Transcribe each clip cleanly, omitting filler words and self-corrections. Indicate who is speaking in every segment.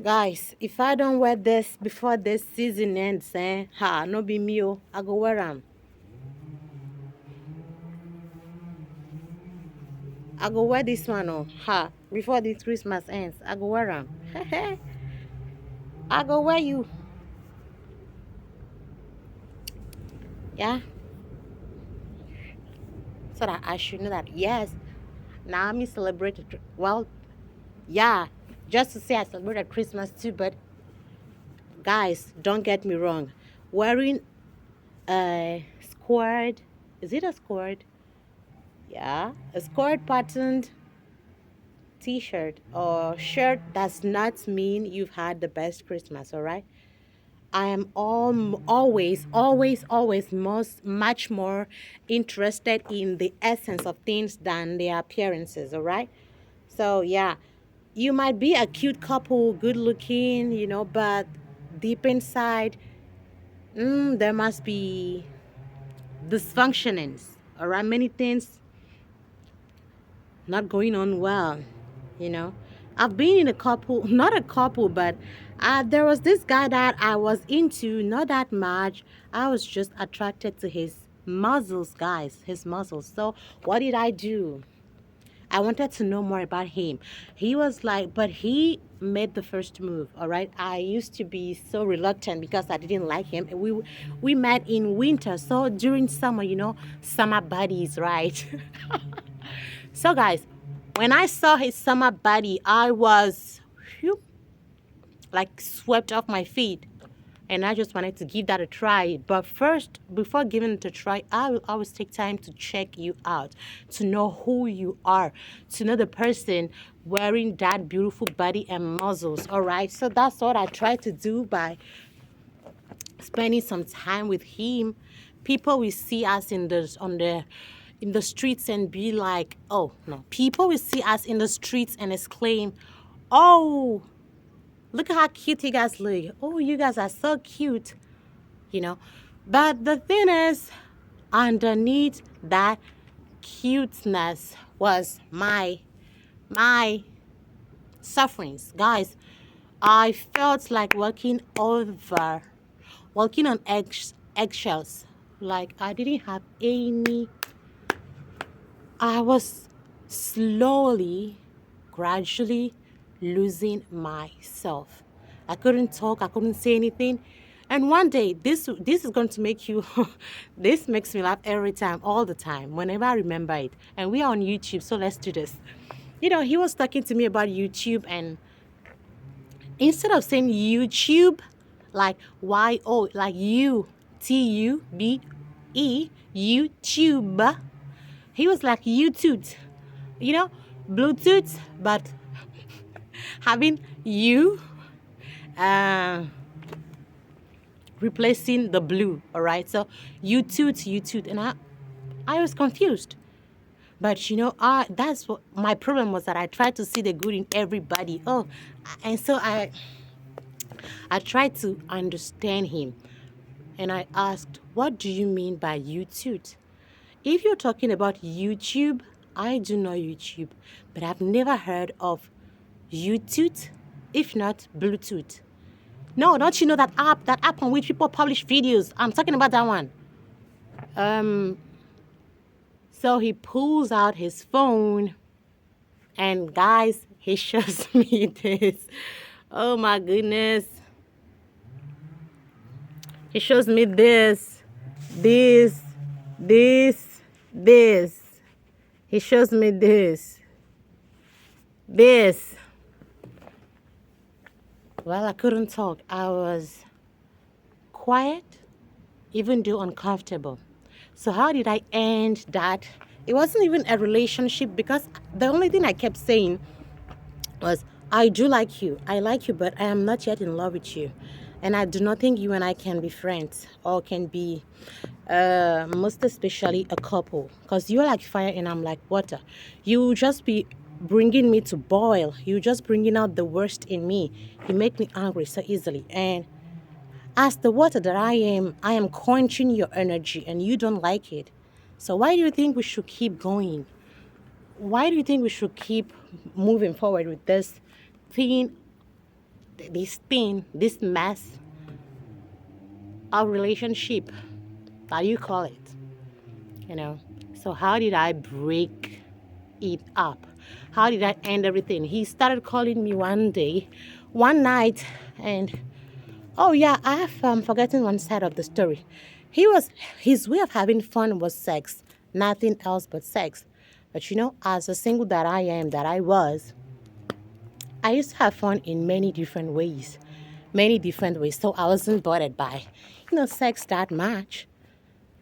Speaker 1: Guys, if I don't wear this before this season ends, no be me, oh, I go wear them. I go wear this one, oh, before this Christmas ends, I go wear them. I go wear you, yeah, so that I should know that, yes, now me celebrated, well, yeah, just to say I celebrated Christmas too, but guys, don't get me wrong, wearing a squared, is it a squared? Yeah, a squared patterned t-shirt or shirt does not mean you've had the best Christmas, all right? I am always much more interested in the essence of things than their appearances, all right? So yeah, you might be a cute couple, good looking, but deep inside, there must be dysfunctionings, all right? Many things not going on well, you know. I've been in a couple, not a couple, but there was this guy that I was into, not that much. I was just attracted to his muscles, guys, his muscles. So what did I do? I wanted to know more about him. He was like, but he made the first move. All right. I used to be so reluctant because I didn't like him. We met in winter, so during summer, summer buddies, right? So, guys, when I saw his summer body, I was phew, like swept off my feet. And I just wanted to give that a try. But first, before giving it a try, I will always take time to check you out, to know who you are, to know the person wearing that beautiful body and muscles. All right. So that's what I try to do by spending some time with him. People will see us in the streets and be like, oh no. People will see us in the streets and exclaim, oh, look at how cute you guys look. Oh, you guys are so cute, you know. But the thing is, underneath that cuteness was my sufferings. Guys, I felt like walking on eggshells. Like I didn't have any. I was slowly, gradually losing myself. I couldn't talk. I couldn't say anything. And one day, this is going to make you. This makes me laugh every time, all the time, whenever I remember it. And we are on YouTube, so let's do this. He was talking to me about YouTube, and instead of saying YouTube, like Y-O, like YouTube, YouTube, he was like YouTube, you know, Bluetooth, but having you uh, replacing the blue, all right? So YouTube, and I was confused. But that's what my problem was, that I tried to see the good in everybody. Oh, and so I tried to understand him, and I asked, "What do you mean by YouTube?" If you're talking about YouTube, I do know YouTube, but I've never heard of YouTube, if not Bluetooth. No, don't you know that app? That app on which people publish videos. I'm talking about that one. Um, so he pulls out his phone, and guys, he shows me this. Oh my goodness. He shows me this, this, this. He shows me this. Well, I couldn't talk. I was quiet, even though uncomfortable. So how did I end that? It wasn't even a relationship, because the only thing I kept saying was, I do like you. I like you, but I am not yet in love with you. And I do not think you and I can be friends, or can be, most especially, a couple. Because you're like fire and I'm like water. You just be bringing me to boil. You just bringing out the worst in me. You make me angry so easily. And as the water that I am quenching your energy, and you don't like it. So why do you think we should keep going? Why do you think we should keep moving forward with this thing this thing, this mess of relationship that you call it, you know. So how did I break it up? How did I end everything? He started calling me one night, and oh yeah, I have forgotten one side of the story. He was his way of having fun was sex, nothing else but sex. But as a single that I am, that I was, I used to have fun in many different ways, many different ways. So I wasn't bothered by, sex that much.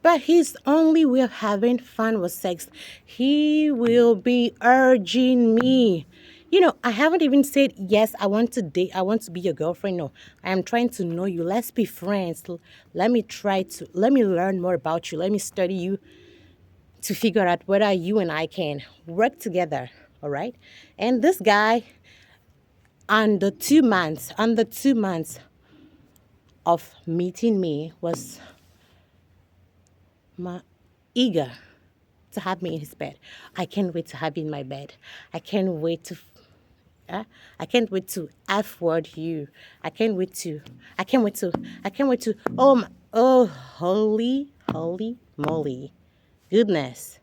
Speaker 1: But his only way of having fun was sex. He will be urging me. I haven't even said, yes, I want to date, I want to be your girlfriend. No, I am trying to know you. Let's be friends. Let me learn more about you. Let me study you to figure out whether you and I can work together. All right. And this guy, on the 2 months of meeting me, was eager to have me in his bed. I can't wait to have you in my bed. I can't wait to I can't wait to F word you. I can't wait to I can't wait to I can't wait to holy moly. Goodness.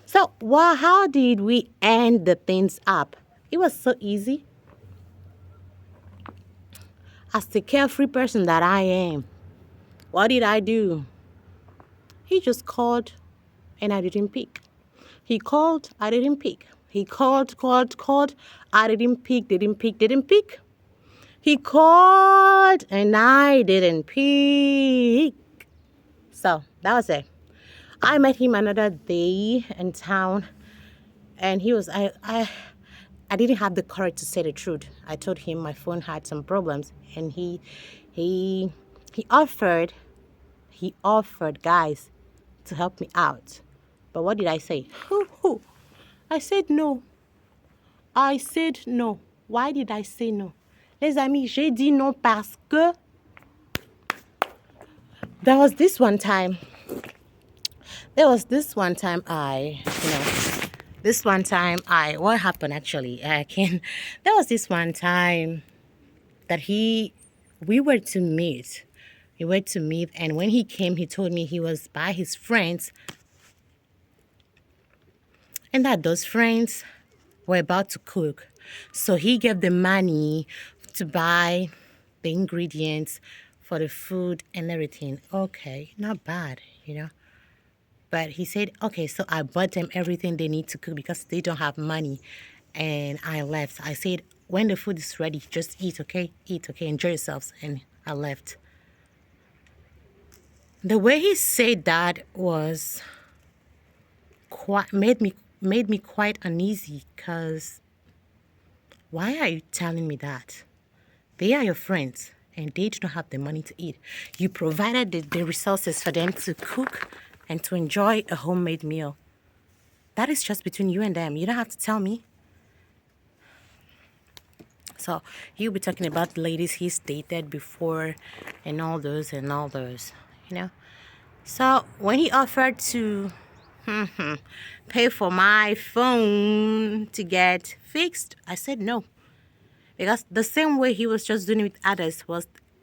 Speaker 1: So how did we end the things up? It was so easy. As the carefree person that I am, what did I do? He just called and I didn't pick. He called, I didn't pick. He called, I didn't pick. He called and I didn't pick. So that was it. I met him another day in town, and I didn't have the courage to say the truth. I told him my phone had some problems, and he he offered he offered guys to help me out. But what did I say? I said no. I said no. Why did I say no? Les amis, j'ai dit non parce que there was this one time. What happened actually? There was this one time that we were to meet. We were to meet, and when he came, he told me he was by his friends, and that those friends were about to cook. So he gave the money to buy the ingredients for the food and everything. Okay, not bad. But he said, okay, so I bought them everything they need to cook because they don't have money. And I left. I said, when the food is ready, just eat, okay? Eat, okay? Enjoy yourselves. And I left. The way he said that was quite made me quite uneasy, because why are you telling me that? They are your friends and they do not have the money to eat. You provided the resources for them to cook and to enjoy a homemade meal. That is just between you and them. You don't have to tell me. So he'll be talking about the ladies he's dated before and all those. So when he offered to pay for my phone to get fixed, I said no. Because the same way he was just doing it with others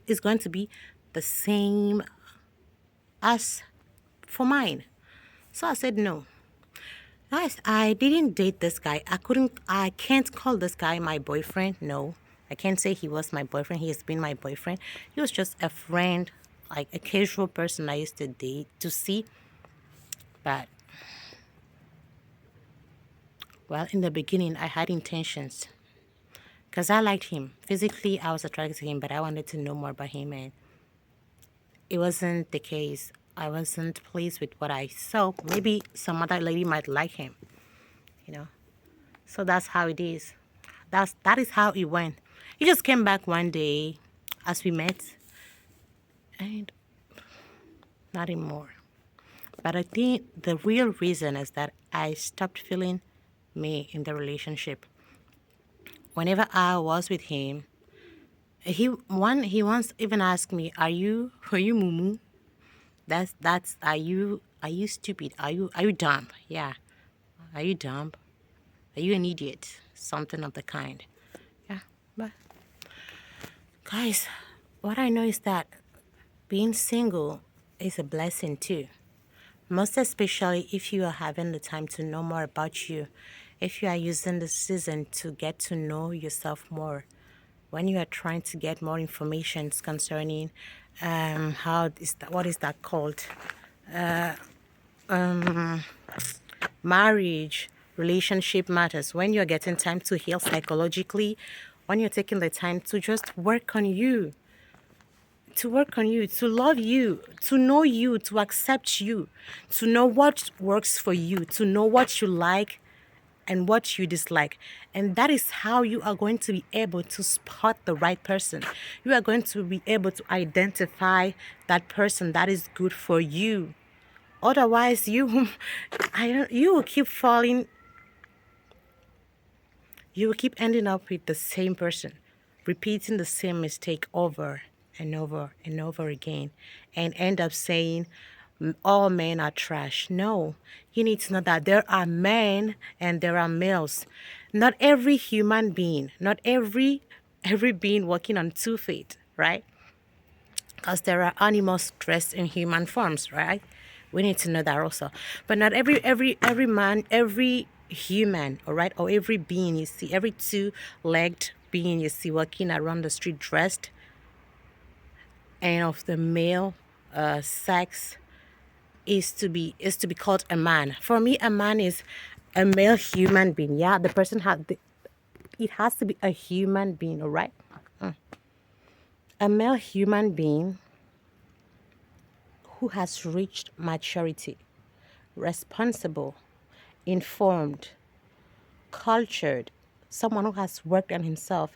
Speaker 1: is going to be the same as for mine. So I said no. Guys, I didn't date this guy. I can't call this guy my boyfriend. No. I can't say he was my boyfriend. He has been my boyfriend. He was just a friend, like a casual person I used to date, to see. But, well, in the beginning, I had intentions. Because I liked him. Physically, I was attracted to him, but I wanted to know more about him, and it wasn't the case. I wasn't pleased with what I saw. Maybe some other lady might like him. So that's how it is. That is how it went. He just came back one day as we met, and nothing more. But I think the real reason is that I stopped feeling me in the relationship. Whenever I was with him, he once even asked me, "Are you mumu? That's are you stupid? Are you dumb? Yeah, are you dumb? Are you an idiot? Something of the kind." But guys, what I know is that being single is a blessing too. Most especially if you are having the time to know more about you, if you are using the season to get to know yourself more, when you are trying to get more information concerning what is that called? Marriage, relationship matters. When you're getting time to heal psychologically, when you're taking the time to just work on you, to love you, to know you, to accept you, to know what works for you, to know what you like and what you dislike. And that is how you are going to be able to spot the right person. You are going to be able to identify that person that is good for you. Otherwise, you will keep falling, you will keep ending up with the same person, repeating the same mistake over and over and over again, and end up saying, all men are trash. No, you need to know that there are men and there are males. Not every human being, not every being walking on 2 feet, right? Because there are animals dressed in human forms, right? We need to know that also. But not every man, every human, all right, or every being you see, every two-legged being you see walking around the street dressed and of the male sex is to be called a man. For me, a man is a male human being. Yeah, the person it has to be a human being, all right? A male human being who has reached maturity, responsible, informed, cultured, someone who has worked on himself,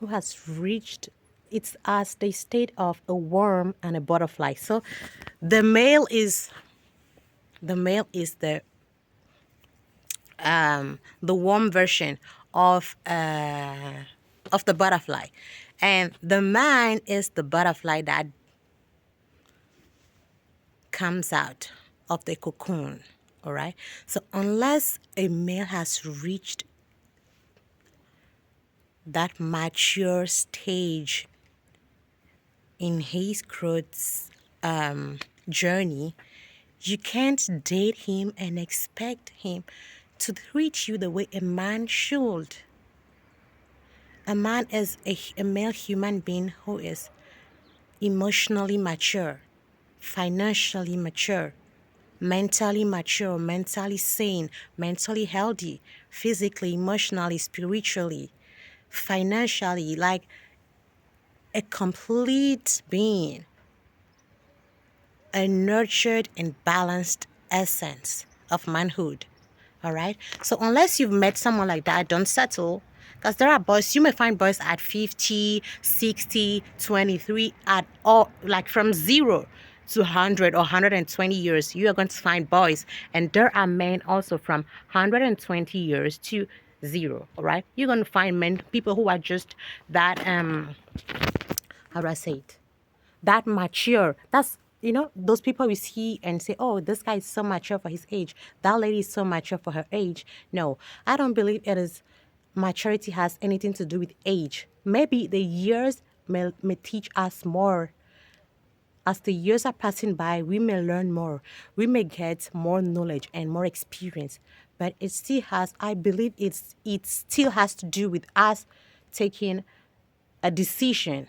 Speaker 1: who has reached it's as the state of a worm and a butterfly. So the male is the warm version of the butterfly, and the man is the butterfly that comes out of the cocoon. All right. So unless a male has reached that mature stage in his growth journey, you can't date him and expect him to treat you the way a man should. A man is a male human being who is emotionally mature, financially mature, mentally sane, mentally healthy, physically, emotionally, spiritually, financially, like a complete being, a nurtured and balanced essence of manhood. All right. So unless you've met someone like that, don't settle. Because there are boys, you may find boys at 50, 60, 23, at all, like from 0 to 100 or 120 years, you are going to find boys. And there are men also from 120 years to 0. All right. You're going to find men, people who are just that, how do I say it? That mature. That's, those people we see and say, oh, this guy is so mature for his age. That lady is so mature for her age. No, I don't believe maturity has anything to do with age. Maybe the years may teach us more. As the years are passing by, we may learn more. We may get more knowledge and more experience. But I believe it still has to do with us taking a decision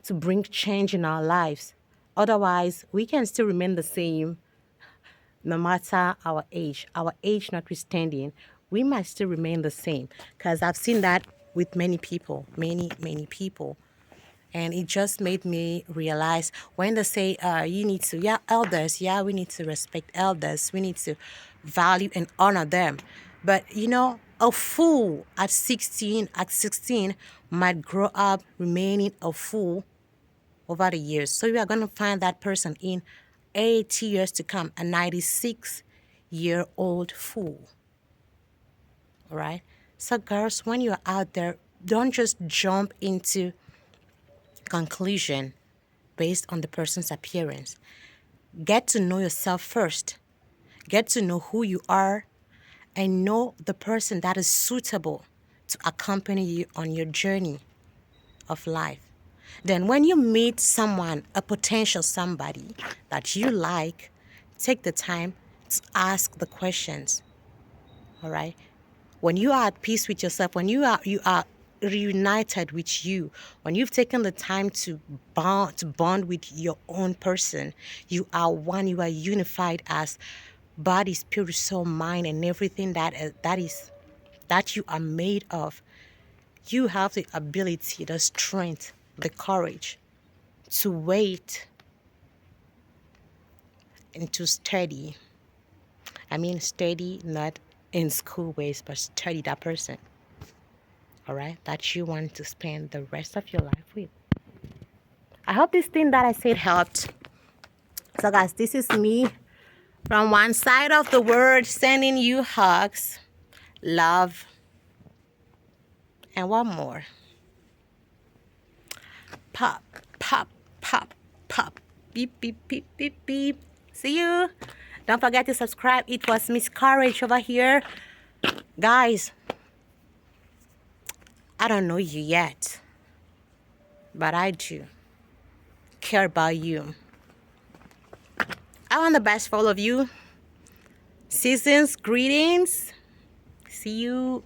Speaker 1: to bring change in our lives. Otherwise, we can still remain the same no matter our age. Our age notwithstanding, we might still remain the same. Because I've seen that with many people, many people. And it just made me realize when they say, you need to, elders, we need to respect elders. We need to value and honor them. But, a fool at 16 might grow up remaining a fool over the years. So you are going to find that person in 80 years to come, a 96-year-old fool. All right? So girls, when you're out there, don't just jump into conclusion based on the person's appearance. Get to know yourself first. Get to know who you are and know the person that is suitable to accompany you on your journey of life. Then when you meet someone, a potential somebody that you like, take the time to ask the questions. All right? When you are at peace with yourself, when you are reunited with you, when you've taken the time to bond with your own person, you are one, you are unified as body, spirit, soul, mind, and everything that you are made of. You have the ability, the strength, the courage to wait and to study. I mean, study not in school ways, but study that person, all right, that you want to spend the rest of your life with. I hope this thing that I said helped. So, guys, this is me from one side of the world sending you hugs, love, and one more. Pop, pop, pop, pop. Beep, beep, beep, beep, beep. See you. Don't forget to subscribe. It was Miss Courage over here. Guys, I don't know you yet, but I do care about you. I want the best for all of you. Seasons, greetings. See you.